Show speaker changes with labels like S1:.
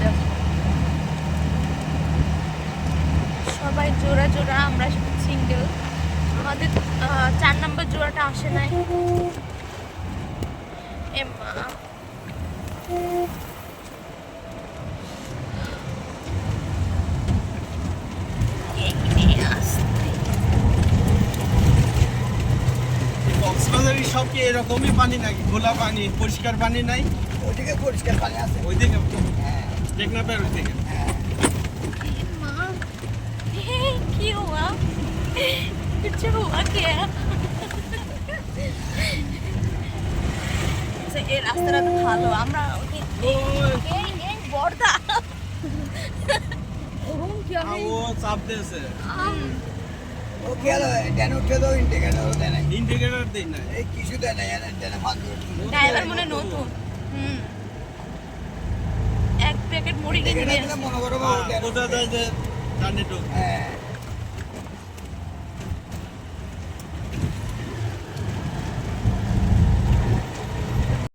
S1: যাক। সবাই জোড়া জোড়া, আমরা সিঙ্গেল। আমাদের 4 নম্বর জোড়াটা আসে নাই। এমা
S2: কক্সবাজারের সব কি এরকমই পানি নাকি? খোলা পানি, পরিষ্কার পানি নাই?
S3: ওইদিকে পরিষ্কার পানি আছে।
S2: ওইদিকে টেকনাফের ওইদিকে।
S1: কি হুয়া? कुछ हुआ क्या? এই রাস্তাটা তো ভালো। আমরা এই বর্দা
S2: ও চাপ দিয়েছে।
S3: ও কি হলো? ড্যান উঠে তো ইন্ডিকেটর দেয় নাই।
S2: ইন্ডিকেটর দেই না।
S3: এই কিছু দেয় নাই, ড্যানে ফাঁকি
S1: ড্রাইভার মনে নতুন। এক প্যাকেট মুড়ি কিনে নিয়ে
S3: মনে করো
S2: বোঝা যায় যে জানি তো।
S3: হ্যাঁ